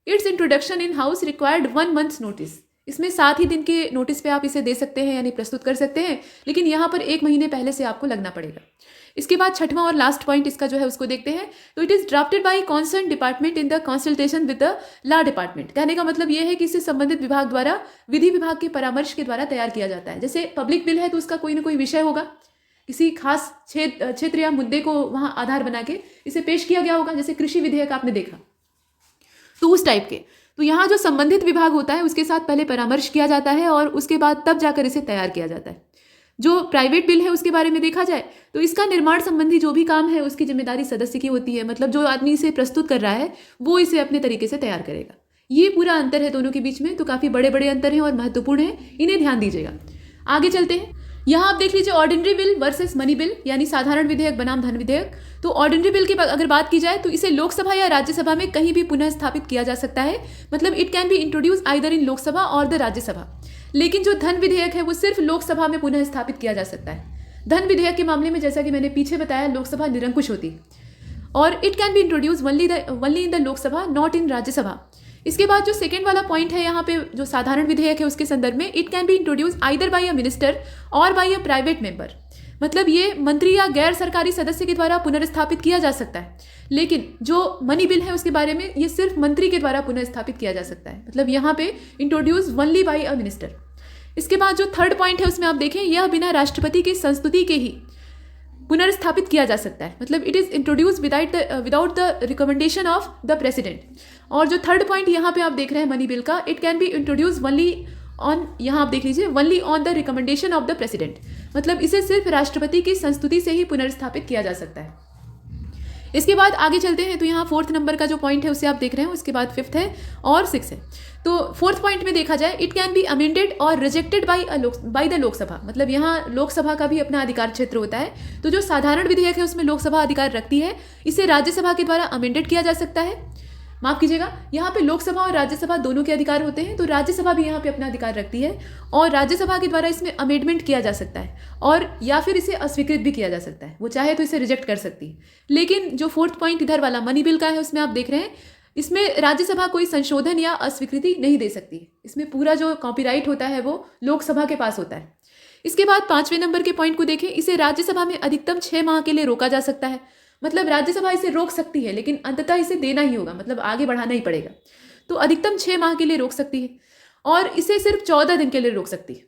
it's introduction in house required 1 month notice. इसमें 7 ही दिन के नोटिस पे आप इसे दे सकते हैं यानी प्रस्तुत कर सकते हैं, लेकिन यहाँ पर 1 महीने पहले से आपको लगना पड़ेगा। इसके बाद 6वां और लास्ट पॉइंट इसका जो है उसको देखते हैं, तो it is drafted bye concern department in the consultation with the law department. कहने का मतलब ये है कि इससे संबंधित विभाग द्वारा विधि विभाग के परामर्श के द्वारा तैयार किया जाता है। जैसे पब्लिक बिल है तो उसका कोई ना कोई विषय होगा, किसी खास क्षेत्र या मुद्दे को वहाँ आधार बना के इसे पेश किया गया होगा, जैसे कृषि विधेयक आपने देखा, तो उस टाइप के। तो यहाँ जो संबंधित विभाग होता है उसके साथ पहले परामर्श किया जाता है और उसके बाद तब जाकर इसे तैयार किया जाता है। जो प्राइवेट बिल है उसके बारे में देखा जाए तो इसका निर्माण संबंधी जो भी काम है उसकी जिम्मेदारी सदस्य की होती है। मतलब जो आदमी इसे प्रस्तुत कर रहा है वो इसे अपने तरीके से तैयार करेगा। ये पूरा अंतर है दोनों के बीच में, तो काफ़ी बड़े बड़े अंतर हैं और महत्वपूर्ण है, इन्हें ध्यान दीजिएगा। आगे चलते हैं, यहाँ आप देख लीजिए ordinary bill versus money bill, यानी साधारण विधेयक बनाम धन विधेयक। तो ऑर्डिनरी बिल की अगर बात की जाए तो इसे लोकसभा या राज्यसभा में कहीं भी पुनः स्थापित किया जा सकता है। मतलब it can be introduce either in Lok Sabha और द राज्यसभा। लेकिन जो धन विधेयक है वो सिर्फ लोकसभा में पुनः स्थापित किया जा सकता है। धन विधेयक के मामले में जैसा कि मैंने पीछे बताया, लोकसभा निरंकुश होती है और it can be introduce only in the Lok Sabha, not in Rajya Sabha. इसके बाद जो सेकेंड वाला पॉइंट है यहाँ पे जो साधारण विधेयक है उसके संदर्भ में, it can be introduce either bye a minister और बाय अ प्राइवेट मेंबर। मतलब ये मंत्री या गैर सरकारी सदस्य के द्वारा पुनर्स्थापित किया जा सकता है। लेकिन जो मनी बिल है उसके बारे में ये सिर्फ मंत्री के द्वारा पुनर्स्थापित किया जा सकता है। मतलब यहाँ पे introduce only by a minister. इसके बाद जो थर्ड पॉइंट है उसमें आप देखें, यह बिना राष्ट्रपति की संस्तुति के ही पुनर्स्थापित किया जा सकता है। मतलब it is introduce without the recommendation of the president. और जो थर्ड पॉइंट यहाँ पे आप देख रहे हैं मनी बिल का, it can be introduce only on, यहाँ आप देख लीजिए, only on the recommendation of the president. मतलब इसे सिर्फ राष्ट्रपति की संस्तुति से ही पुनर्स्थापित किया जा सकता है। इसके बाद आगे चलते हैं, तो यहाँ 4th नंबर का जो पॉइंट है उसे आप देख रहे हैं, उसके बाद 5th है और 6th है। तो 4th पॉइंट में देखा जाए, इट कैन बी अमेंडेड और रिजेक्टेड बाय द लोकसभा। मतलब यहाँ लोकसभा का भी अपना अधिकार क्षेत्र होता है। तो जो साधारण विधेयक है उसमें लोकसभा अधिकार रखती है, इसे राज्यसभा के द्वारा अमेंडेड किया जा सकता है। माफ कीजिएगा, यहाँ पे लोकसभा और राज्यसभा दोनों के अधिकार होते हैं, तो राज्यसभा भी यहाँ पे अपना अधिकार रखती है और राज्यसभा के द्वारा इसमें अमेंडमेंट किया जा सकता है और या फिर इसे अस्वीकृत भी किया जा सकता है। वो चाहे तो इसे रिजेक्ट कर सकती है। लेकिन जो 4th पॉइंट इधर वाला मनी बिल का है उसमें आप देख रहे हैं, इसमें राज्यसभा कोई संशोधन या अस्वीकृति नहीं दे सकती। इसमें पूरा जो कॉपीराइट होता है वो लोकसभा के पास होता है। इसके बाद 5वें नंबर के पॉइंट को देखें, इसे राज्यसभा में अधिकतम 6 माह के लिए रोका जा सकता है। मतलब राज्यसभा इसे रोक सकती है लेकिन अंततः इसे देना ही होगा, मतलब आगे बढ़ाना ही पड़ेगा। तो अधिकतम 6 माह के लिए रोक सकती है और इसे सिर्फ 14 दिन के लिए रोक सकती है।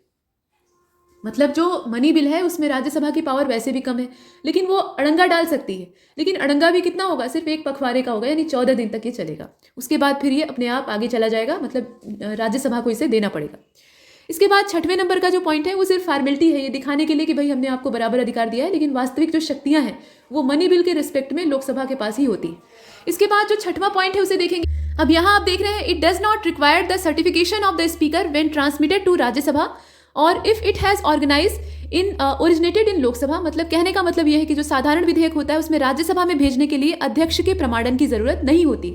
मतलब जो मनी बिल है उसमें राज्यसभा की पावर वैसे भी कम है, लेकिन वो अड़ंगा डाल सकती है। लेकिन अड़ंगा भी कितना होगा, सिर्फ एक पखवाड़े का होगा, यानी 14 दिन तक ये चलेगा। उसके बाद फिर ये अपने आप आगे चला जाएगा, मतलब राज्यसभा को इसे देना पड़ेगा। इसके बाद 6वें नंबर का जो पॉइंट है वो सिर्फ फॉर्मेलिटी है, ये दिखाने के लिए कि भाई हमने आपको बराबर अधिकार दिया है, लेकिन वास्तविक जो शक्तियां हैं वो मनी बिल के रिस्पेक्ट में लोकसभा के पास ही होती है। इसके बाद जो 6वां पॉइंट है उसे देखेंगे। अब यहाँ आप देख रहे हैं, it does not require the certification of the speaker when transmitted to Rajya Sabha और if it has organise in originated in Lok Sabha. मतलब कहने का मतलब यह है कि जो साधारण विधेयक होता है उसमें राज्यसभा में भेजने के लिए अध्यक्ष के प्रमाणन की जरूरत नहीं होती।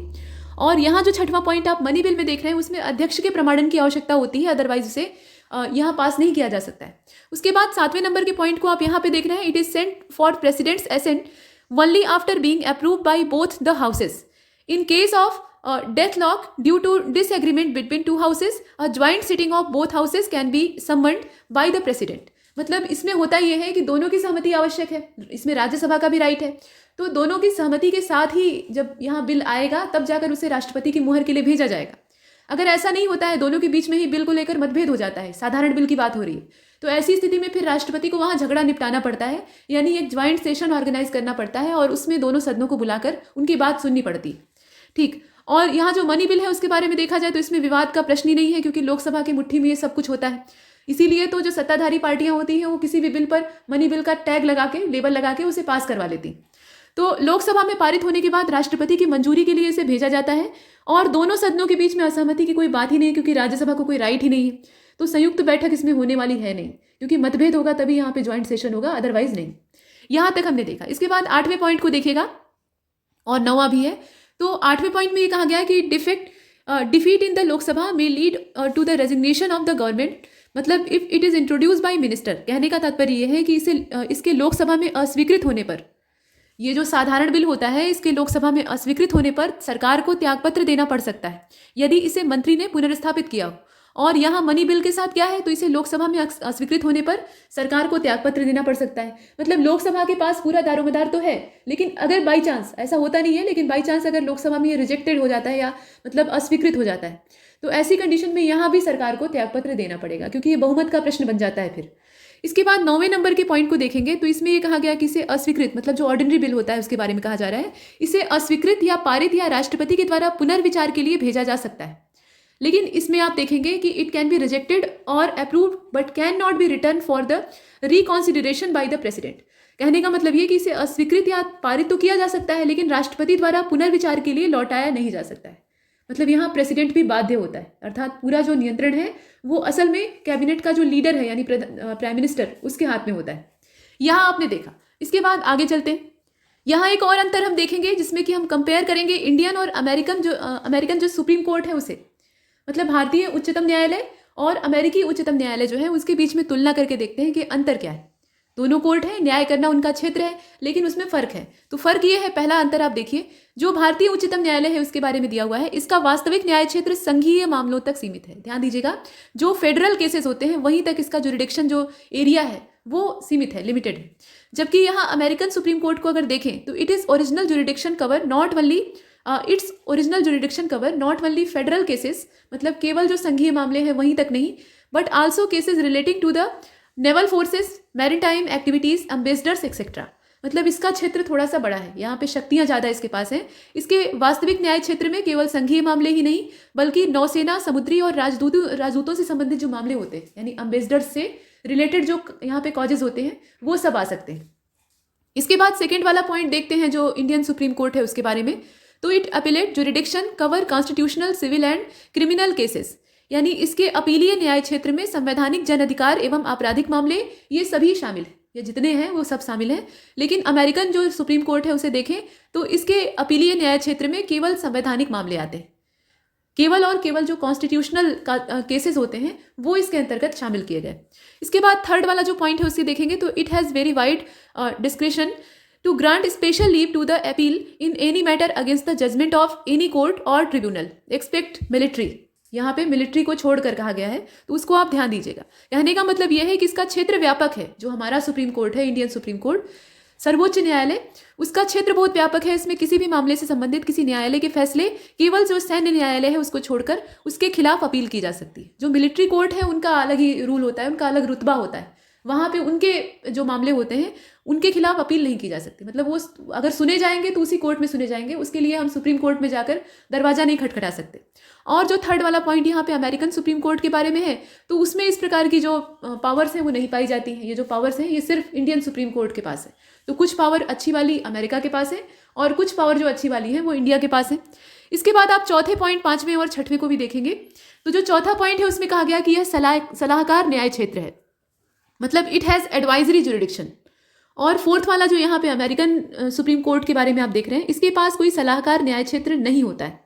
और यहाँ जो 6वां पॉइंट आप मनी बिल में देख रहे हैं उसमें अध्यक्ष के प्रमाणन की आवश्यकता होती है, अदरवाइज उसे यहाँ पास नहीं किया जा सकता है। उसके बाद 7वें नंबर के पॉइंट को आप यहाँ पे देख रहे हैं, it is sent for president's assent only after being approved by both the houses in case of deadlock due to disagreement between two houses, a joint sitting of both houses can be summoned by the president। मतलब इसमें होता यह है कि दोनों की सहमति आवश्यक है, इसमें राज्यसभा का भी राइट है, तो दोनों की सहमति के साथ ही जब यहाँ बिल आएगा तब जाकर उसे राष्ट्रपति की मुहर के लिए भेजा जाएगा। अगर ऐसा नहीं होता है, दोनों के बीच में ही बिल को लेकर मतभेद हो जाता है, साधारण बिल की बात हो रही है, तो ऐसी स्थिति में फिर राष्ट्रपति को वहाँ झगड़ा निपटाना पड़ता है, यानी एक ज्वाइंट सेशन ऑर्गेनाइज करना पड़ता है और उसमें दोनों सदनों को बुलाकर उनकी बात सुननी पड़ती है। ठीक, और यहाँ जो मनी बिल है उसके बारे में देखा जाए तो इसमें विवाद का प्रश्न ही नहीं है, क्योंकि लोकसभा की मुट्ठी में ये सब कुछ होता है। इसीलिए तो जो सत्ताधारी पार्टियां होती हैं वो किसी भी बिल पर मनी बिल का टैग लगा के, लेबल लगा के उसे पास करवा लेती। तो लोकसभा में पारित होने के बाद राष्ट्रपति की मंजूरी के लिए इसे भेजा जाता है और दोनों सदनों के बीच में असहमति की कोई बात ही नहीं, क्योंकि राज्यसभा को कोई राइट ही नहीं है। तो संयुक्त बैठक इसमें होने वाली है नहीं, क्योंकि मतभेद होगा तभी यहाँ पे ज्वाइंट सेशन होगा, अदरवाइज नहीं। यहाँ तक हमने देखा। इसके बाद 8वें पॉइंट को देखेगा और 9वां भी है। तो 8वें पॉइंट में ये कहा गया है कि डिफीट इन द लोकसभा में lead to the resignation of the government. मतलब if it is introduce by minister, कहने का तात्पर्य यह है कि इसके लोकसभा में अस्वीकृत होने पर, ये जो साधारण बिल होता है इसके लोकसभा में अस्वीकृत होने पर सरकार को त्यागपत्र देना पड़ सकता है यदि इसे मंत्री ने पुनर्स्थापित किया हो। और यहाँ मनी बिल के साथ क्या है, तो इसे लोकसभा में अस्वीकृत होने पर सरकार को त्यागपत्र देना पड़ सकता है। मतलब लोकसभा के पास पूरा दारोमदार तो है, लेकिन अगर बाई चांस, ऐसा होता नहीं है, लेकिन बाई चांस अगर लोकसभा में ये रिजेक्टेड हो जाता है या मतलब अस्वीकृत हो जाता है, तो ऐसी कंडीशन में यहाँ भी सरकार को त्यागपत्र देना पड़ेगा, क्योंकि ये बहुमत का प्रश्न बन जाता है फिर। इसके बाद 9वें नंबर के पॉइंट को देखेंगे तो इसमें ये कहा गया कि इसे अस्वीकृत, मतलब जो ऑर्डिनरी बिल होता है उसके बारे में कहा जा रहा है, इसे अस्वीकृत या पारित या राष्ट्रपति के द्वारा पुनर्विचार के लिए भेजा जा सकता है। लेकिन इसमें आप देखेंगे कि इट कैन बी रिजेक्टेड और approved but can not be return for the reconsideration by the president. कहने का मतलब ये कि इसे अस्वीकृत या पारित तो किया जा सकता है, लेकिन राष्ट्रपति द्वारा पुनर्विचार के लिए लौटाया नहीं जा सकता है। मतलब यहाँ प्रेसिडेंट भी बाध्य होता है, अर्थात पूरा जो नियंत्रण है वो असल में कैबिनेट का जो लीडर है यानी प्राइम मिनिस्टर, उसके हाथ में होता है। यहाँ आपने देखा। इसके बाद आगे चलते हैं। यहाँ एक और अंतर हम देखेंगे जिसमें कि हम कंपेयर करेंगे इंडियन और अमेरिकन जो सुप्रीम कोर्ट है उसे, मतलब भारतीय उच्चतम न्यायालय और अमेरिकी उच्चतम न्यायालय जो है उसके बीच में तुलना करके देखते हैं कि अंतर क्या है। दोनों कोर्ट है, न्याय करना उनका क्षेत्र है, लेकिन उसमें फर्क है। तो फर्क ये है, पहला अंतर आप देखिए, जो भारतीय उच्चतम न्यायालय है उसके बारे में दिया हुआ है, इसका वास्तविक न्याय क्षेत्र संघीय मामलों तक सीमित है। ध्यान दीजिएगा, जो फेडरल केसेस होते हैं वहीं तक इसका जुरिडिक्शन जो एरिया है वो सीमित है, लिमिटेड है। जबकि यहाँ अमेरिकन सुप्रीम कोर्ट को अगर देखें तो it is original jurisdiction cover not only federal cases, मतलब केवल जो संघीय मामले हैं वहीं तक नहीं, but also cases relating to the naval forces, maritime activities, ambassadors etcetera. मतलब इसका क्षेत्र थोड़ा सा बड़ा है, यहाँ पे शक्तियाँ ज़्यादा इसके पास हैं। इसके वास्तविक न्याय क्षेत्र में केवल संघीय मामले ही नहीं बल्कि नौसेना, समुद्री और राजदूतों से संबंधित जो मामले होते हैं यानी एम्बेसडर्स से रिलेटेड जो यहाँ पे कॉजेज होते हैं वो सब आ सकते हैं। इसके बाद सेकेंड वाला पॉइंट देखते हैं जो इंडियन सुप्रीम कोर्ट है उसके बारे में। तो it appellate jurisdiction cover constitutional, civil and criminal cases, यानी इसके अपीलीय न्याय क्षेत्र में संवैधानिक, जन अधिकार एवं आपराधिक मामले ये सभी शामिल हैं, ये जितने हैं वो सब शामिल हैं। लेकिन अमेरिकन जो सुप्रीम कोर्ट है उसे देखें तो इसके अपीलीय न्याय क्षेत्र में केवल संवैधानिक मामले आते हैं, केवल और केवल जो कॉन्स्टिट्यूशनल केसेस होते हैं वो इसके अंतर्गत शामिल किए गए। इसके बाद थर्ड वाला जो पॉइंट है उसे देखेंगे तो it has very wide discretion to grant special leave to the appeal in any matter against the judgment of any court or tribunal except military। यहाँ पे मिलिट्री को छोड़कर कहा गया है, तो उसको आप ध्यान दीजिएगा। कहने का मतलब यह है कि इसका क्षेत्र व्यापक है। जो हमारा सुप्रीम कोर्ट है, इंडियन सुप्रीम कोर्ट, सर्वोच्च न्यायालय, उसका क्षेत्र बहुत व्यापक है। इसमें किसी भी मामले से संबंधित किसी न्यायालय के फैसले केवल जो सैन्य न्यायालय है उसको छोड़कर उसके खिलाफ अपील की जा सकती है। जो मिलिट्री कोर्ट है उनका अलग ही रूल होता है, उनका अलग रुतबा होता है। वहाँ पे उनके जो मामले होते हैं उनके खिलाफ अपील नहीं की जा सकती। मतलब वो अगर सुने जाएंगे तो उसी कोर्ट में सुने जाएंगे, उसके लिए हम सुप्रीम कोर्ट में जाकर दरवाज़ा नहीं खटखटा सकते। और जो थर्ड वाला पॉइंट यहाँ पे अमेरिकन सुप्रीम कोर्ट के बारे में है, तो उसमें इस प्रकार की जो पावर्स हैं वो नहीं पाई जाती हैं। ये जो पावर्स हैं ये सिर्फ इंडियन सुप्रीम कोर्ट के पास है। तो कुछ पावर अच्छी वाली अमेरिका के पास है और कुछ पावर जो अच्छी वाली है वो इंडिया के पास है। इसके बाद आप चौथे पॉइंट, पाँचवें और छठवें को भी देखेंगे। तो जो चौथा पॉइंट है उसमें कहा गया कि यह सलाहकार न्याय क्षेत्र है, मतलब इट हैज़ एडवाइजरी जुरिडिक्शन। और फोर्थ वाला जो यहाँ पे अमेरिकन सुप्रीम कोर्ट के बारे में आप देख रहे हैं, इसके पास कोई सलाहकार न्याय क्षेत्र नहीं होता है,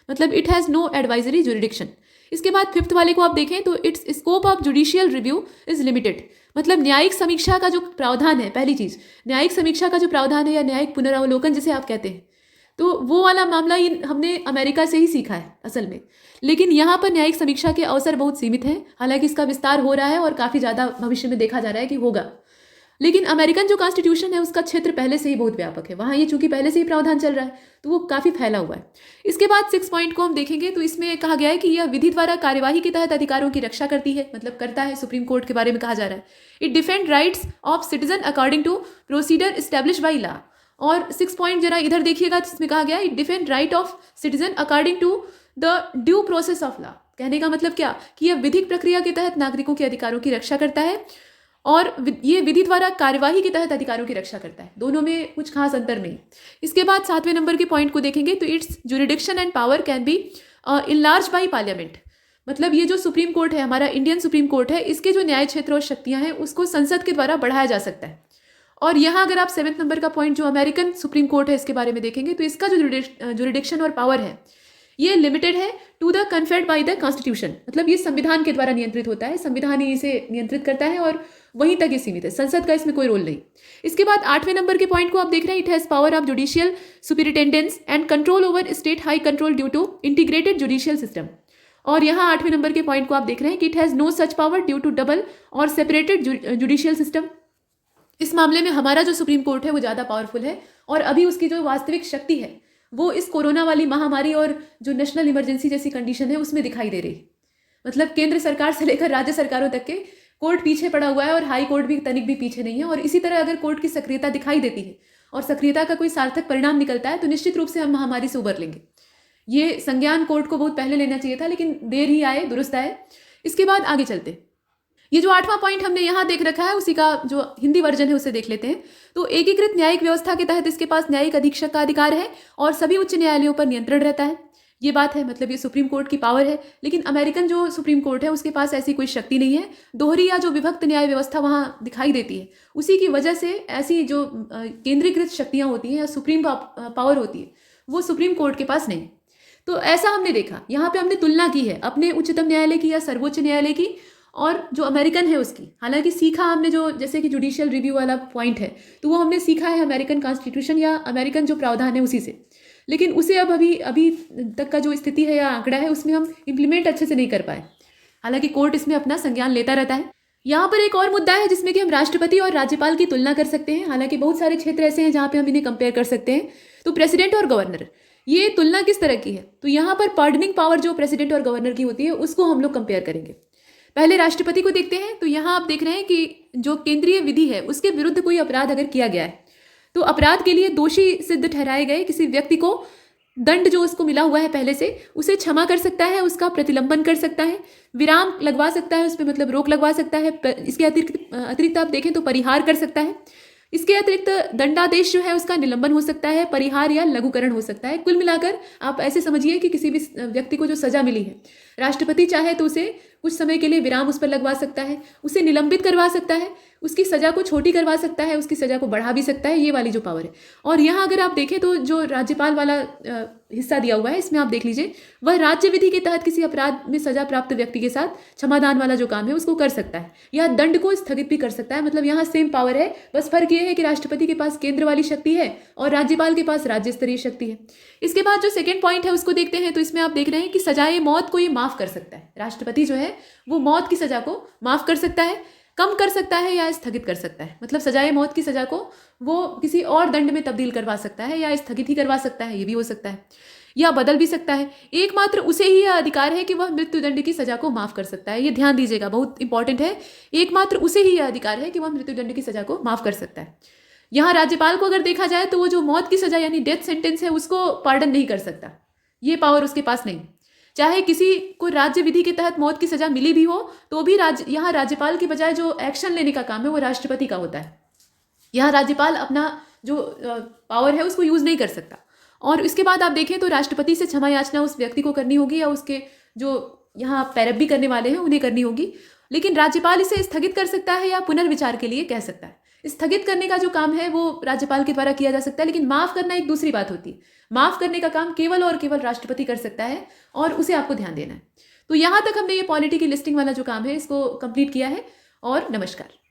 मतलब it has no advisory jurisdiction. इसके बाद फिफ्थ वाले को आप देखें तो its scope of judicial review is limited, मतलब न्यायिक समीक्षा का जो प्रावधान है, पहली चीज़ न्यायिक समीक्षा का जो प्रावधान है या न्यायिक पुनरावलोकन जिसे आप कहते हैं, तो वो वाला मामला ये हमने अमेरिका से ही सीखा है असल में। लेकिन यहाँ पर न्यायिक समीक्षा के अवसर बहुत सीमित हैं, हालांकि इसका विस्तार हो रहा है और काफ़ी ज़्यादा भविष्य में देखा जा रहा है कि होगा। लेकिन अमेरिकन जो कॉन्स्टिट्यूशन है उसका क्षेत्र पहले से ही बहुत व्यापक है, वहाँ ये चूंकि पहले से ही प्रावधान चल रहा है तो वो काफ़ी फैला हुआ है। इसके बाद 6 पॉइंट को हम देखेंगे तो इसमें कहा गया है कि यह विधि द्वारा कार्यवाही के तहत अधिकारों की रक्षा करती है, मतलब करता है। सुप्रीम कोर्ट के बारे में कहा जा रहा है it defend rights of citizen according to procedure establish by law. और 6 पॉइंट जरा इधर देखिएगा, जिसमें कहा गया it defend right of citizen according to the due process of law. कहने का मतलब क्या कि यह विधिक प्रक्रिया के तहत नागरिकों के अधिकारों की रक्षा करता है और ये विधि द्वारा कार्यवाही के तहत अधिकारों की रक्षा करता है। दोनों में कुछ खास अंतर नहीं। इसके बाद 7वें नंबर के पॉइंट को देखेंगे तो it's jurisdiction and power can be enlarge by parliament, मतलब ये जो सुप्रीम कोर्ट है, हमारा इंडियन सुप्रीम कोर्ट है, इसके जो न्याय क्षेत्र और शक्तियाँ हैं उसको संसद के द्वारा बढ़ाया जा सकता है। और यहाँ अगर आप 7वें नंबर का पॉइंट जो अमेरिकन सुप्रीम कोर्ट है इसके बारे में देखेंगे तो इसका जो जुरिडिक्शन और पावर है ये लिमिटेड है to the conferred by the constitution, मतलब ये संविधान के द्वारा नियंत्रित होता है, संविधान ही इसे नियंत्रित करता है और वहीं तक ये सीमित है, संसद का इसमें कोई रोल नहीं। इसके बाद 8वें नंबर के पॉइंट को आप देख रहे हैं it has power of judicial superintendence and control over state high control due to integrated judicial system. और यहाँ 8वें नंबर के पॉइंट को आप देख रहे हैं कि it has no such power due to double और सेपरेटेड जुडिशियल सिस्टम। इस मामले में हमारा जो सुप्रीम कोर्ट है वो ज़्यादा पावरफुल है और अभी उसकी जो वास्तविक शक्ति है वो इस कोरोना वाली महामारी और जो नेशनल इमरजेंसी जैसी कंडीशन है उसमें दिखाई दे रही। मतलब केंद्र सरकार से लेकर राज्य सरकारों तक के कोर्ट पीछे पड़ा हुआ है और हाई कोर्ट भी तनिक भी पीछे नहीं है। और इसी तरह अगर कोर्ट की सक्रियता दिखाई देती है और सक्रियता का कोई सार्थक परिणाम निकलता है तो निश्चित रूप से हम महामारी से उबर लेंगे। ये संज्ञान कोर्ट को बहुत पहले लेना चाहिए था, लेकिन देर ही आए दुरुस्त आए। इसके बाद आगे चलते, ये जो 8वां पॉइंट हमने यहाँ देख रखा है उसी का जो हिंदी वर्जन है उसे देख लेते हैं। तो एकीकृत न्यायिक व्यवस्था के तहत इसके पास न्यायिक अधीक्षक का अधिकार है और सभी उच्च न्यायालयों पर नियंत्रण रहता है। ये बात है, मतलब ये सुप्रीम कोर्ट की पावर है। लेकिन अमेरिकन जो सुप्रीम कोर्ट है उसके पास ऐसी कोई शक्ति नहीं है। दोहरी या जो विभक्त न्याय व्यवस्था वहाँ दिखाई देती है, उसी की वजह से ऐसी जो केंद्रीकृत शक्तियाँ होती हैं या सुप्रीम पावर होती है वो सुप्रीम कोर्ट के पास नहीं। तो ऐसा हमने देखा, यहाँ पे हमने तुलना की है अपने उच्चतम न्यायालय की या सर्वोच्च न्यायालय की और जो अमेरिकन है उसकी। हालांकि सीखा हमने जो जैसे कि जुडिशियल रिव्यू वाला पॉइंट है तो वो हमने सीखा है अमेरिकन कॉन्स्टिट्यूशन या अमेरिकन जो प्रावधान है उसी से, लेकिन उसे अब अभी तक का जो स्थिति है या आंकड़ा है उसमें हम इम्प्लीमेंट अच्छे से नहीं कर पाए। हालांकि कोर्ट इसमें अपना संज्ञान लेता रहता है। यहाँ पर एक और मुद्दा है जिसमें कि हम राष्ट्रपति और राज्यपाल की तुलना कर सकते हैं। हालांकि बहुत सारे क्षेत्र ऐसे हैं जहाँ पे हम इन्हें कंपेयर कर सकते हैं। तो प्रेसिडेंट और गवर्नर, ये तुलना किस तरह की है? तो यहाँ पर पार्डनिंग पावर जो प्रेसिडेंट और गवर्नर की होती है उसको हम लोग कंपेयर करेंगे। पहले राष्ट्रपति को देखते हैं। तो यहाँ आप देख रहे हैं कि जो केंद्रीय विधि है उसके विरुद्ध कोई अपराध अगर किया गया है तो अपराध के लिए दोषी सिद्ध ठहराए गए किसी व्यक्ति को दंड जो उसको मिला हुआ है पहले से उसे क्षमा कर सकता है, उसका प्रतिलंबन कर सकता है, विराम लगवा सकता है, उस पर मतलब रोक लगवा सकता है। इसके अतिरिक्त आप देखें तो परिहार कर सकता है। इसके अतिरिक्त दंडादेश जो है उसका निलंबन हो सकता है, परिहार या लघुकरण हो सकता है। कुल मिलाकर आप ऐसे समझिए कि किसी भी व्यक्ति को जो सजा मिली है, राष्ट्रपति चाहे तो उसे कुछ समय के लिए विराम उस पर लगवा सकता है, उसे निलंबित करवा सकता है, उसकी सजा को छोटी करवा सकता है, उसकी सजा को बढ़ा भी सकता है। ये वाली जो पावर है। और यहाँ अगर आप देखें तो जो राज्यपाल वाला हिस्सा दिया हुआ है इसमें आप देख लीजिए, वह राज्य विधि के तहत किसी अपराध में सजा प्राप्त व्यक्ति के साथ क्षमादान वाला जो काम है उसको कर सकता है या दंड को स्थगित भी कर सकता है। मतलब यहाँ सेम पावर है, बस फर्क ये है कि राष्ट्रपति के पास केंद्र वाली शक्ति है और राज्यपाल के पास राज्य स्तरीय शक्ति है। इसके बाद जो सेकेंड पॉइंट है उसको देखते हैं। तो इसमें आप देख रहे हैं कि सजाए मौत को ये माफ कर सकता है। राष्ट्रपति जो है वो मौत की सजा को माफ कर सकता है, कम कर सकता है या स्थगित कर सकता है। मतलब सजाए मौत की सजा को वो किसी और दंड में तब्दील करवा सकता है या स्थगित ही करवा सकता है, ये भी हो सकता है। या बदल भी सकता है। एकमात्र उसे ही यह अधिकार है कि वह मृत्युदंड की सजा को माफ कर सकता है। ये ध्यान दीजिएगा, बहुत इंपॉर्टेंट है। एकमात्र उसे ही यह अधिकार है कि वह मृत्युदंड की सजा को माफ कर सकता है। यहाँ राज्यपाल को अगर देखा जाए तो वो जो मौत की सजा यानी डेथ सेंटेंस है उसको पार्डन नहीं कर सकता, ये पावर उसके पास नहीं। चाहे किसी को राज्य विधि के तहत मौत की सजा मिली भी हो तो भी यहाँ राज्यपाल की बजाय जो एक्शन लेने का काम है वो राष्ट्रपति का होता है। यहाँ राज्यपाल अपना जो पावर है उसको यूज नहीं कर सकता। और इसके बाद आप देखें तो राष्ट्रपति से क्षमा याचना उस व्यक्ति को करनी होगी या उसके जो यहाँ पैरवी करने वाले हैं उन्हें करनी होगी। लेकिन राज्यपाल इसे स्थगित कर सकता है या पुनर्विचार के लिए कह सकता है। स्थगित करने का जो काम है वो राज्यपाल के द्वारा किया जा सकता है, लेकिन माफ करना एक दूसरी बात होती है। माफ करने का काम केवल और केवल राष्ट्रपति कर सकता है और उसे आपको ध्यान देना है। तो यहाँ तक हमने ये पॉलिटी की लिस्टिंग वाला जो काम है इसको कंप्लीट किया है। और नमस्कार।